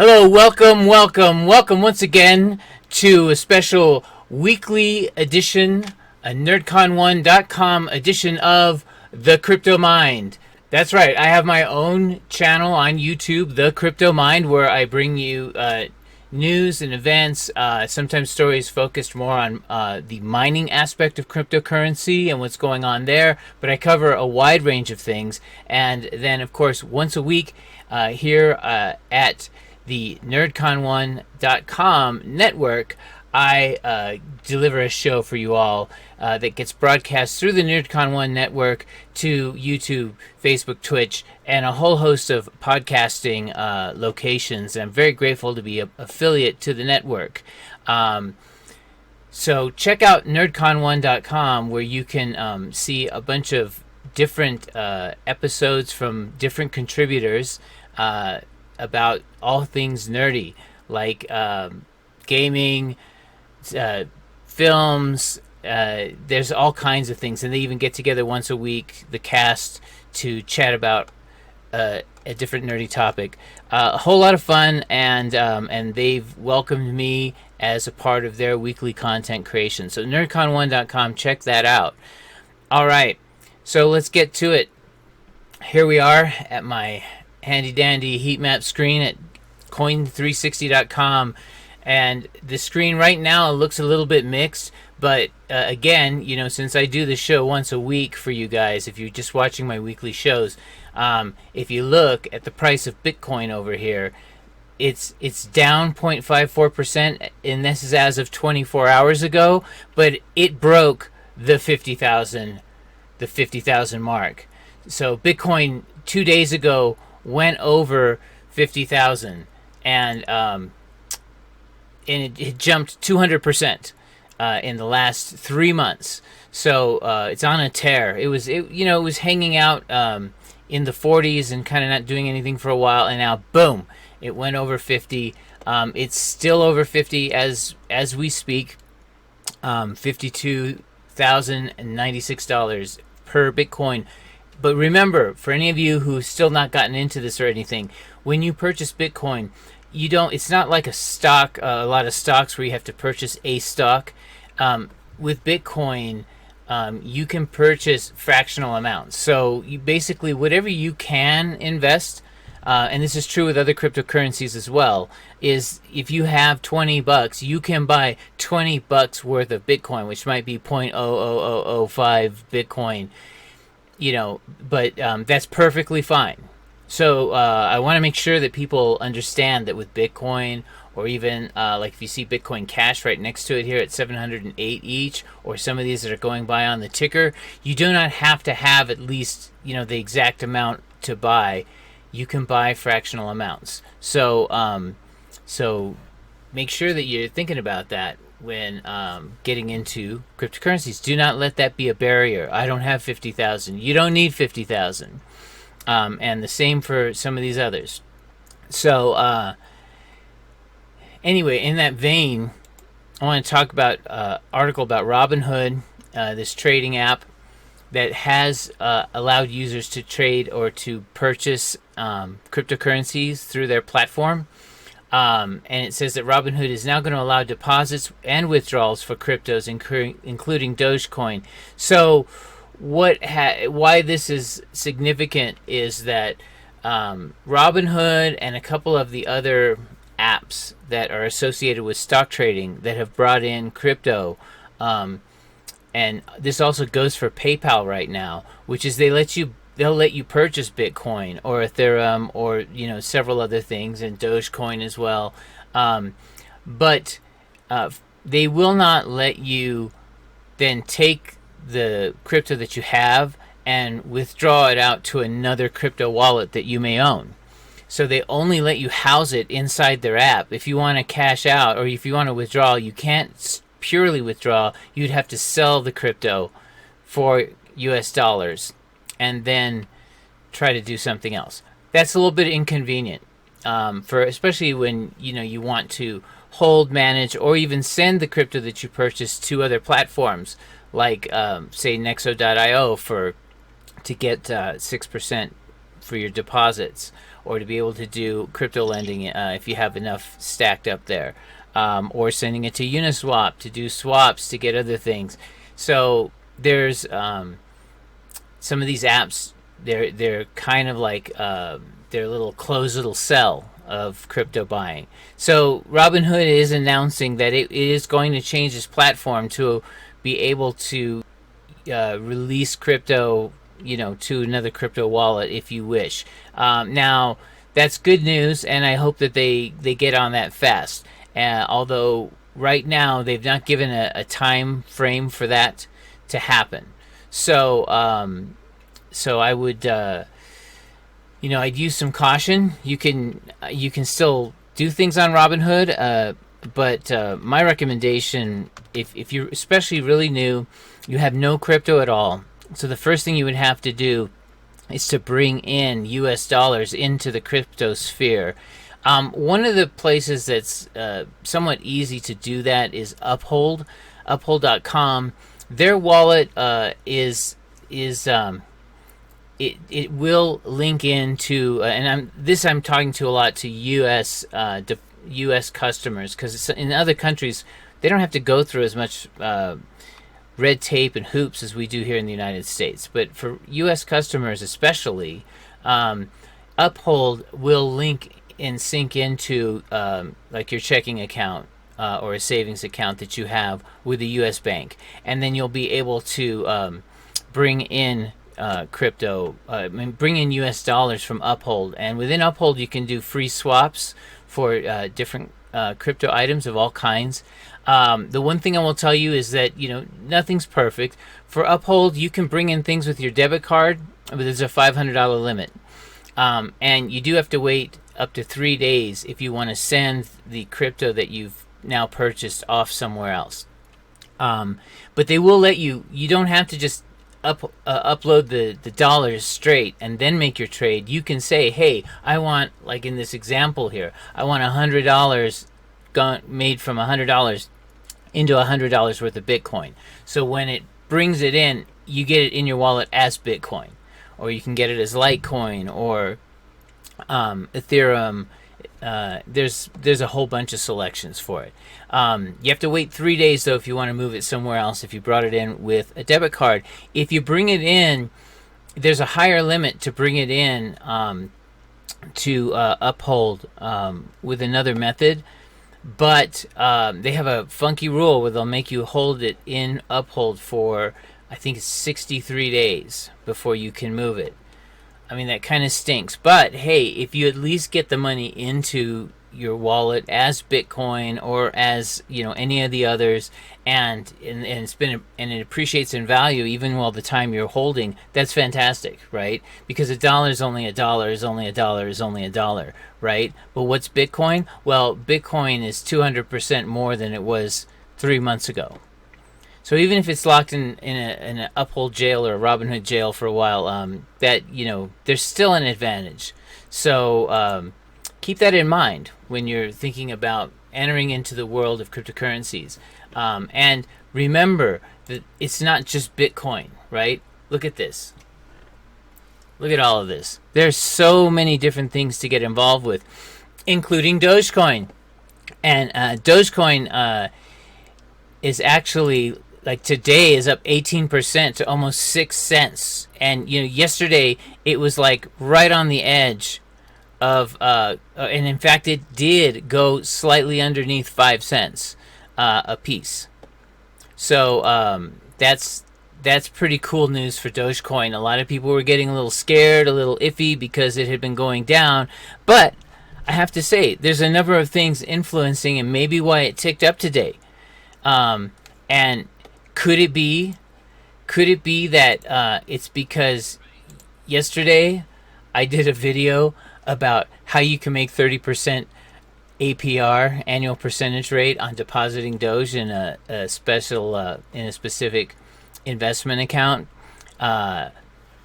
Hello, welcome once again to a special weekly edition, a nerdcon1.com edition of The Crypto Mind. That's right, I have my own channel on YouTube, The Crypto Mind, where I bring you news and events, sometimes stories focused more on the mining aspect of cryptocurrency and what's going on there, but I cover a wide range of things. And then, of course, once a week here at the nerdcon1.com network, I deliver a show for you all that gets broadcast through the NerdCon1 network to YouTube, Facebook, Twitch, and a whole host of podcasting locations. And I'm very grateful to be an affiliate to the network. So check out nerdcon1.com, where you can see a bunch of different episodes from different contributors about all things nerdy, like gaming, films. There's all kinds of things, and they even get together once a week, the cast, to chat about a different nerdy topic. A whole lot of fun, and they've welcomed me as a part of their weekly content creation. So nerdcon1.com, check that out. All right, so let's get to it. Here we are at my handy dandy heat map screen at coin360.com, and the screen right now looks a little bit mixed, but again, you know, since I do the show once a week for you guys, if you're just watching my weekly shows, if you look at the price of Bitcoin over here, it's down 0.54%, and this is as of 24 hours ago, but it broke the 50,000 mark. So Bitcoin 2 days ago went over 50,000, and it jumped 200% in the last 3 months. So it's on a tear. It was hanging out in the 40s and kind of not doing anything for a while, and now boom, it went over 50. It's still over 50 as we speak. $52,096 per Bitcoin. But remember, for any of you who've still not gotten into this or anything, when you purchase Bitcoin, it's not like a stock, a lot of stocks where you have to purchase a stock. With Bitcoin, you can purchase fractional amounts. So you basically, whatever you can invest, and this is true with other cryptocurrencies as well, is if you have $20, you can buy $20 worth of Bitcoin, which might be 0.00005 Bitcoin. But that's perfectly fine. So I want to make sure that people understand that with Bitcoin, or even like if you see Bitcoin Cash right next to it here at 708 each, or some of these that are going by on the ticker, you do not have to have at least the exact amount to buy. You can buy fractional amounts. So make sure that you're thinking about that when getting into cryptocurrencies. Do not let that be a barrier. I don't have 50,000. You don't need 50,000. And the same for some of these others. So anyway, in that vein, I want to talk about an article about Robinhood, this trading app that has allowed users to trade or to purchase cryptocurrencies through their platform. And it says that Robinhood is now going to allow deposits and withdrawals for cryptos, including Dogecoin. So why this is significant is that Robinhood and a couple of the other apps that are associated with stock trading that have brought in crypto, and this also goes for PayPal right now, which is they'll let you purchase Bitcoin or Ethereum or several other things, and Dogecoin as well, but they will not let you then take the crypto that you have and withdraw it out to another crypto wallet that you may own. So they only let you house it inside their app. If you want to cash out or if you want to withdraw, you can't purely withdraw. You'd have to sell the crypto for US dollars and then try to do something else. That's a little bit inconvenient, for especially when you want to hold, manage, or even send the crypto that you purchased to other platforms, like say Nexo.io to get 6% for your deposits, or to be able to do crypto lending if you have enough stacked up there, or sending it to Uniswap to do swaps to get other things. So there's some of these apps. They're kind of like their little closed little cell of crypto buying. So Robinhood is announcing that it is going to change its platform to be able to release crypto, to another crypto wallet if you wish. Now, that's good news, and I hope that they get on that fast. Although right now they've not given a time frame for that to happen. So, so I would, I'd use some caution. You can still do things on Robinhood, but my recommendation, if you're especially really new, you have no crypto at all. So the first thing you would have to do is to bring in US dollars into the crypto sphere. One of the places that's somewhat easy to do that is Uphold, uphold.com. Their wallet is it will link into and I'm talking to a lot to US customers, because in other countries they don't have to go through as much red tape and hoops as we do here in the United States. But for US customers especially, Uphold will link and sync into like your checking account or a savings account that you have with a US bank, and then you'll be able to bring in crypto, bring in US dollars from Uphold. And within Uphold you can do free swaps for different crypto items of all kinds. The one thing I will tell you is that nothing's perfect. For Uphold, you can bring in things with your debit card, but there's a $500 limit, and you do have to wait up to 3 days if you want to send the crypto that you've now purchased off somewhere else. But they will let you. You don't have to just upload the dollars straight and then make your trade. You can say, hey, I want, like in this example here, I want $100 made from $100 into $100 worth of Bitcoin. So when it brings it in, you get it in your wallet as Bitcoin, or you can get it as Litecoin or Ethereum. There's a whole bunch of selections for it. You have to wait 3 days though if you want to move it somewhere else, if you brought it in with a debit card. If you bring it in, there's a higher limit to bring it in to Uphold with another method. But they have a funky rule where they'll make you hold it in Uphold for, I think it's 63 days before you can move it. I mean, that kind of stinks. But hey, if you at least get the money into your wallet as Bitcoin or as any of the others, and it appreciates in value even while the time you're holding, that's fantastic, right? Because a dollar is only a dollar is only a dollar is only a dollar, right? But what's Bitcoin? Well, Bitcoin is 200% more than it was 3 months ago. So even if it's locked in an Uphold jail or a Robinhood jail for a while, there's still an advantage. So keep that in mind when you're thinking about entering into the world of cryptocurrencies. And remember that it's not just Bitcoin, right? Look at this. Look at all of this. There's so many different things to get involved with, including Dogecoin. And Dogecoin is actually, like today, is up 18% to almost 6 cents. And yesterday it was like right on the edge of and in fact it did go slightly underneath 5 cents a piece. So that's pretty cool news for Dogecoin. A lot of people were getting a little scared, a little iffy, because it had been going down. But I have to say, there's a number of things influencing and maybe why it ticked up today. And could it be that it's because yesterday I did a video about how you can make 30% APR, annual percentage rate, on depositing Doge in a specific investment account.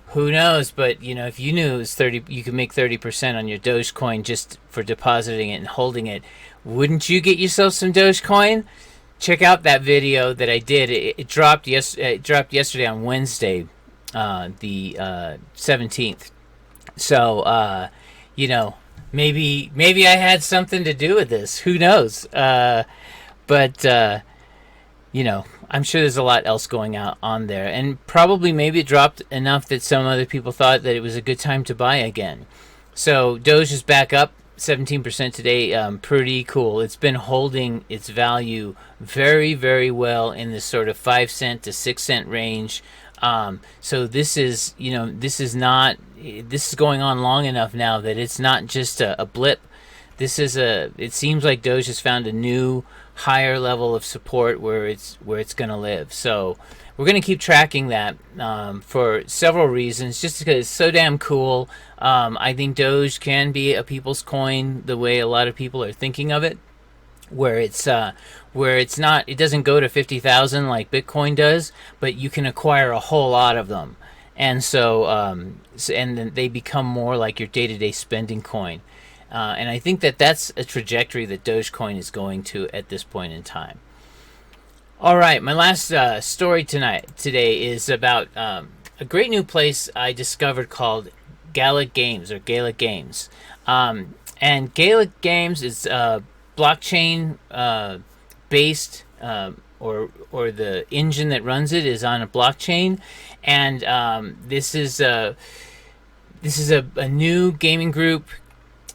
Who knows? But if you knew it was 30, you could make 30% on your Dogecoin just for depositing it and holding it. Wouldn't you get yourself some Dogecoin? Check out that video that I did. It dropped yesterday on Wednesday, the 17th. So you know, maybe I had something to do with this. Who knows? But you know, I'm sure there's a lot else going on there, and probably maybe it dropped enough that some other people thought that it was a good time to buy again. So Doge is back up 17% today. Pretty cool. It's been holding its value very, very well in this sort of 5 cent to 6 cent range. So this is, you know, this is going on long enough now that it's not just a blip. It seems like Doge has found a new higher level of support where it's going to live. So we're going to keep tracking that for several reasons, just because it's so damn cool. I think Doge can be a people's coin the way a lot of people are thinking of it, where it's not, it doesn't go to 50,000 like Bitcoin does, but you can acquire a whole lot of them, and and then they become more like your day-to-day spending coin. And I think that's a trajectory that Dogecoin is going to at this point in time. All right, my last story today is about a great new place I discovered called Gala Games or Gala Games. And Gala Games is blockchain based, or the engine that runs it is on a blockchain, and this is a new gaming group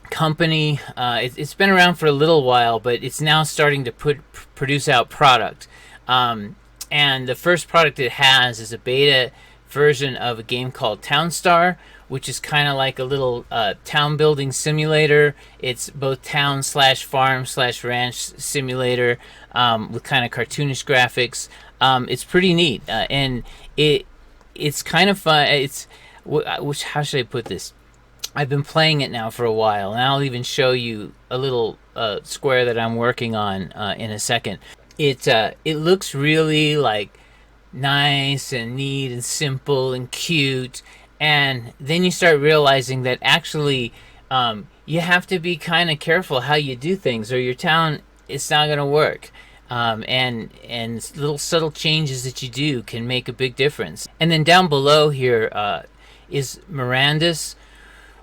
company. It's been around for a little while, but it's now starting to produce out product. And the first product it has is a beta version of a game called Townstar, which is kind of like a little town building simulator. It's both town slash farm slash ranch simulator with kind of cartoonish graphics. It's pretty neat, and it's kind of fun. How should I put this? I've been playing it now for a while, and I'll even show you a little square that I'm working on in a second. It looks really like nice and neat and simple and cute, and then you start realizing that actually you have to be kind of careful how you do things, or your town, it's not going to work. And little subtle changes that you do can make a big difference. And then down below here is Mirandus.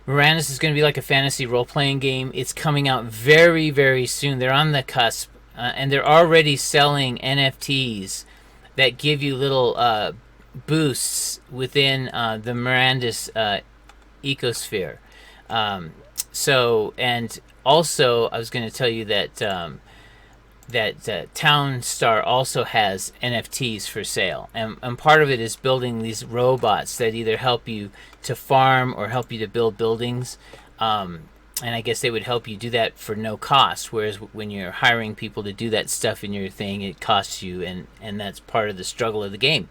Mirandus is going to be like a fantasy role-playing game. It's coming out very, very soon. They're on the cusp, and they're already selling NFTs that give you little boosts within the Mirandus ecosphere. And also, I was going to tell you that Townstar also has NFTs for sale, and part of it is building these robots that either help you to farm or help you to build buildings, and I guess they would help you do that for no cost, whereas when you're hiring people to do that stuff in your thing, it costs you, and that's part of the struggle of the game.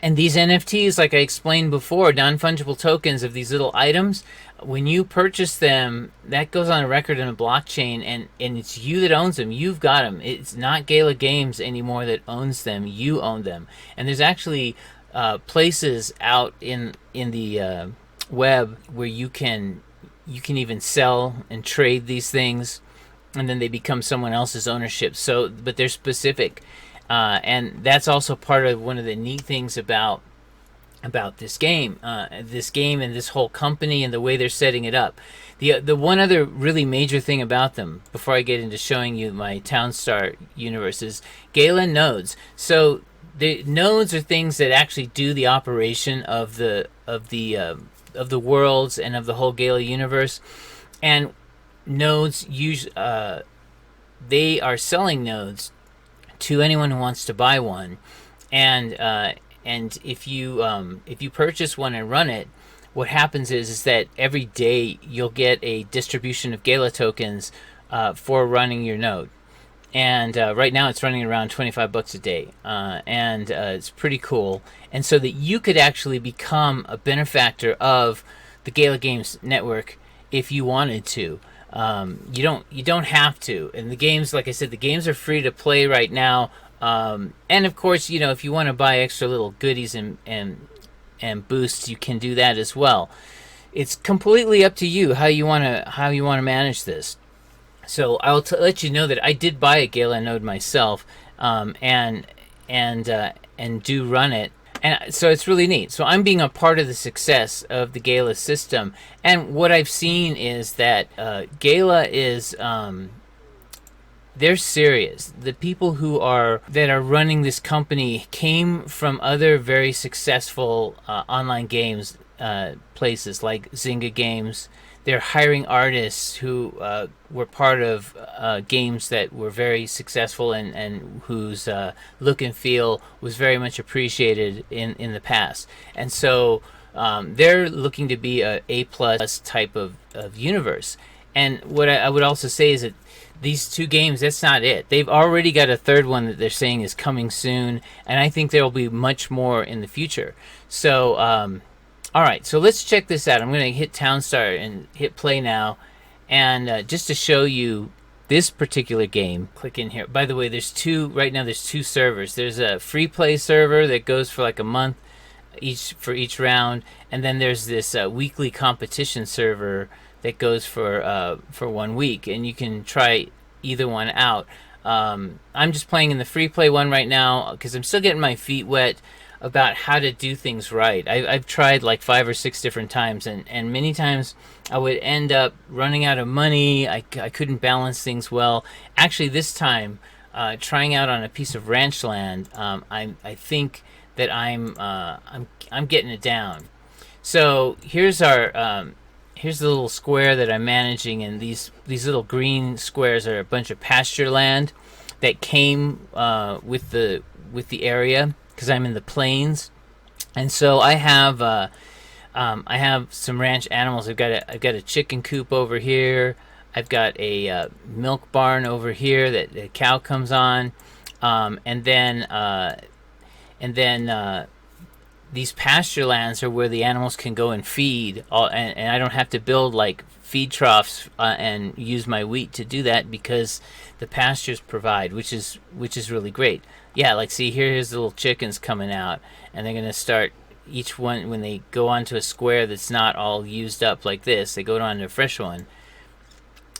And these NFTs, like I explained before, non-fungible tokens of these little items, when you purchase them, that goes on a record in a blockchain, and it's you that owns them. You've got them. It's not Gala Games anymore that owns them. You own them. And there's actually places out in the web where you can even sell and trade these things, and then they become someone else's ownership. So, but they're specific. And that's also part of one of the neat things about this game and this whole company and the way they're setting it up. The one other really major thing about them, before I get into showing you my Townstar universe, is Gala nodes. So the nodes are things that actually do the operation of the worlds and of the whole Gala universe. And nodes they are selling nodes to anyone who wants to buy one, and if you purchase one and run it, what happens is that every day you'll get a distribution of Gala tokens for running your node, and right now it's running around $25 a day, and it's pretty cool. And so that you could actually become a benefactor of the Gala Games network if you wanted to. You don't have to. And the games, like I said, the games are free to play right now. And of course, if you want to buy extra little goodies and boosts, you can do that as well. It's completely up to you how you want to manage this. So I'll let you know that I did buy a Gala node myself, and do run it. And so it's really neat. So I'm being a part of the success of the Gala system. And what I've seen is that Gala is they're serious. The people that are running this company came from other very successful online games places like Zynga Games. They're hiring artists who were part of games that were very successful and whose look and feel was very much appreciated in the past. And so they're looking to be a plus type of universe. And what I would also say is that these two games, that's not it. They've already got a third one that they're saying is coming soon, and I think there will be much more in the future. So, all right, so let's check this out. I'm going to hit Town Start and hit play now, and just to show you this particular game, click in here. By the way, there's two servers. There's a free play server that goes for like a month for each round, and then there's this weekly competition server that goes for 1 week, and you can try either one out. I'm just playing in the free play one right now because I'm still getting my feet wet about how to do things right. I've tried like 5 or 6 different times, and many times I would end up running out of money. I couldn't balance things well. Actually, this time, trying out on a piece of ranch land, I think that I'm getting it down. So here's our here's the little square that I'm managing, and these little green squares are a bunch of pasture land that came with the area because I'm in the plains, and so I have some ranch animals. I've got a chicken coop over here. I've got a milk barn over here that the cow comes on, and then these pasture lands are where the animals can go and feed, and I don't have to build like feed troughs and use my wheat to do that because the pastures provide, which is really great. Yeah, like see here's the little chickens coming out, and they're gonna start each one when they go onto a square that's not all used up like this. They go onto a fresh one.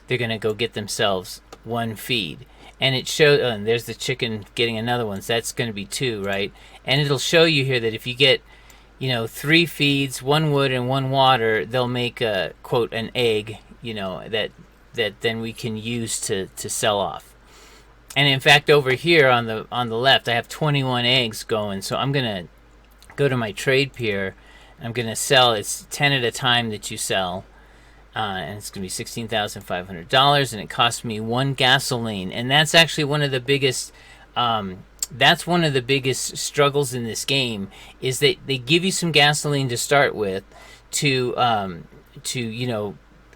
They're gonna go get themselves one feed. And it shows, and there's the chicken getting another one, so that's going to be 2, right? And it'll show you here that if you get, 3 feeds, 1 wood and 1 water, they'll make a, quote, an egg, that then we can use to sell off. And in fact, over here on the left, I have 21 eggs going, so I'm going to go to my trade pier. I'm going to sell, it's 10 at a time that you sell. And it's going to be $16,500, and it cost me 1 gasoline. And that's actually one of the biggest. That's one of the biggest struggles in this game is that they give you some gasoline to start with, to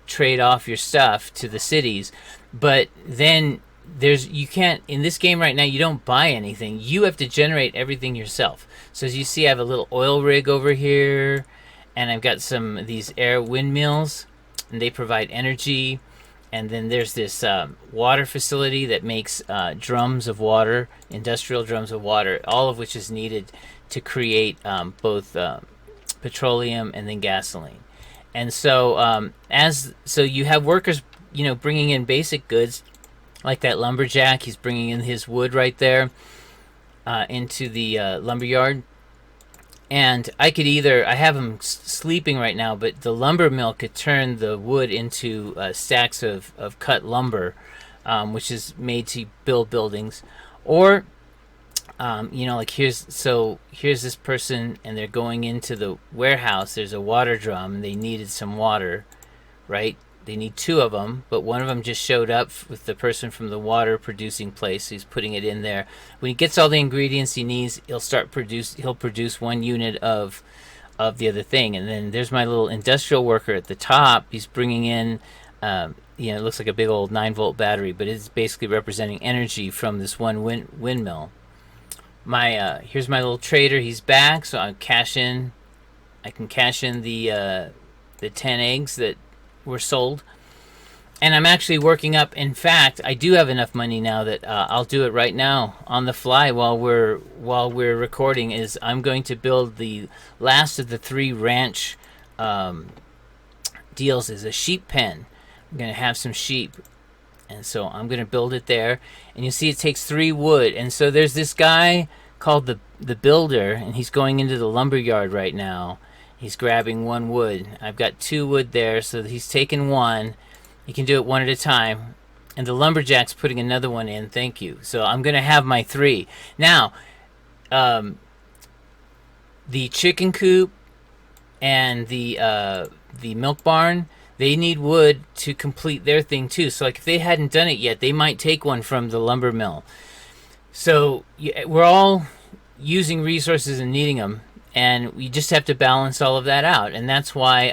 trade off your stuff to the cities, but then you can't in this game right now. You don't buy anything. You have to generate everything yourself. So as you see, I have a little oil rig over here, and I've got some of these air windmills. And they provide energy, and then there's this water facility that makes drums of water, industrial drums of water, all of which is needed to create both petroleum and then gasoline. And so so you have workers, bringing in basic goods, like that lumberjack. He's bringing in his wood right there into the lumberyard. And I have him sleeping right now, but the lumber mill could turn the wood into stacks of cut lumber, which is made to build buildings. Or, like here's this person, and they're going into the warehouse. There's a water drum, and they needed some water, right? They need 2 of them, but one of them just showed up with the person from the water producing place. He's putting it in there. When he gets all the ingredients he needs, he'll produce 1 unit of the other thing. And then there's my little industrial worker at the top. He's bringing in, it looks like a big old 9-volt battery, but it's basically representing energy from this one windmill. Here's my little trader. He's back, so I can cash in the 10 eggs that were sold, and I'm actually working up. In fact, I do have enough money now that I'll do it right now on the fly while we're recording. Is I'm going to build the last of the 3 ranch deals is a sheep pen. I'm going to have some sheep, and so I'm going to build it there. And you see it takes 3 wood, and so there's this guy called the builder, and he's going into the lumber yard right now. He's grabbing one wood. I've got 2 wood there, so he's taking one. He can do it one at a time. And the lumberjack's putting another one in. Thank you. So I'm going to have my 3. Now, the chicken coop and the milk barn, they need wood to complete their thing too. So like if they hadn't done it yet, they might take one from the lumber mill. So we're all using resources and needing them, and we just have to balance all of that out. And that's why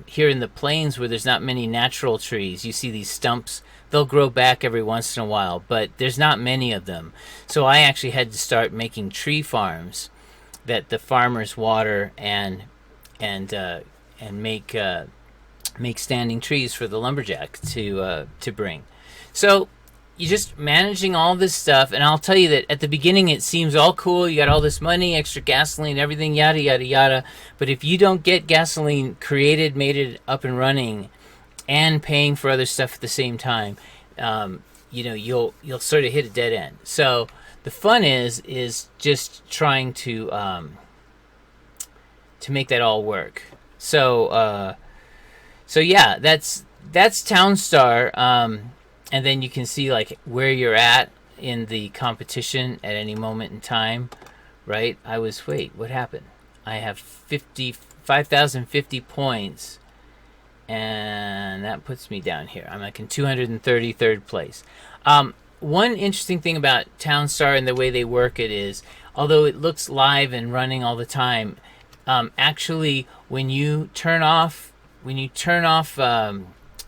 here in the plains where there's not many natural trees, you see these stumps. They'll grow back every once in a while, but there's not many of them. So I actually had to start making tree farms that the farmers water and make standing trees for the lumberjack to bring. So you're just managing all this stuff, and I'll tell you that at the beginning it seems all cool. You got all this money, extra gasoline, everything, yada yada yada. But if you don't get gasoline created, made it up and running, and paying for other stuff at the same time, you'll sort of hit a dead end. So the fun is just trying to make that all work. So yeah, that's Townstar. And then you can see like where you're at in the competition at any moment in time, right? What happened? I have 5,050 points, and that puts me down here. I'm like in 233rd place. One interesting thing about Townstar and the way they work it is, although it looks live and running all the time, actually when you turn off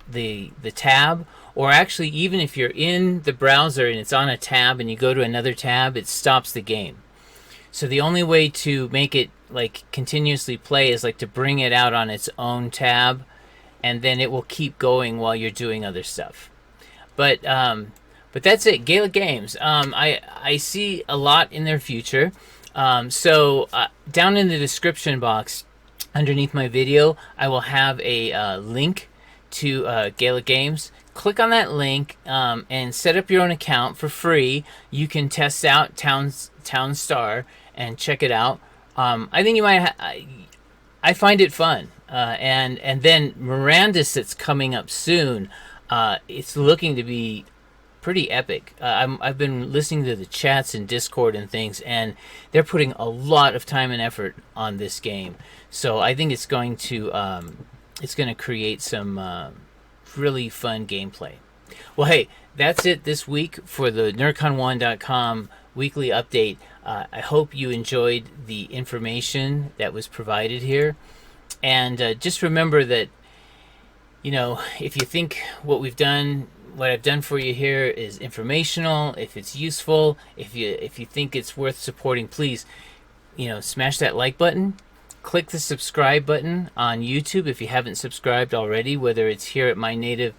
the tab, or actually even if you're in the browser and it's on a tab and you go to another tab, it stops the game. So the only way to make it like continuously play is like to bring it out on its own tab, and then it will keep going while you're doing other stuff. But that's it. Gala Games. I see a lot in their future. So down in the description box underneath my video, I will have a link to Gala Games. Click on that link and set up your own account for free. You can test out Townstar and check it out. I think you might. I find it fun. And then Mirandus, that's coming up soon. It's looking to be pretty epic. I've been listening to the chats in Discord and things, and they're putting a lot of time and effort on this game. So I think it's going to create some really fun gameplay. Well, hey, that's it this week for the nerdcon1.com weekly update. I hope you enjoyed the information that was provided here, and just remember that, if you think what I've done for you here is informational, if it's useful, if you think it's worth supporting, please, smash that like button. Click the subscribe button on YouTube if you haven't subscribed already, whether it's here at my native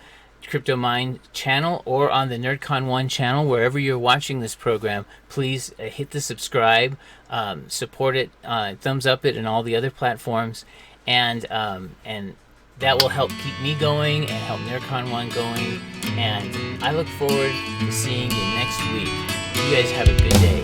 Crypto Mind channel or on the NerdCon1 channel, wherever you're watching this program. Please hit the subscribe, support it, thumbs up it, and all the other platforms, and that will help keep me going and help NerdCon1 going. And I look forward to seeing you next week. You guys have a good day.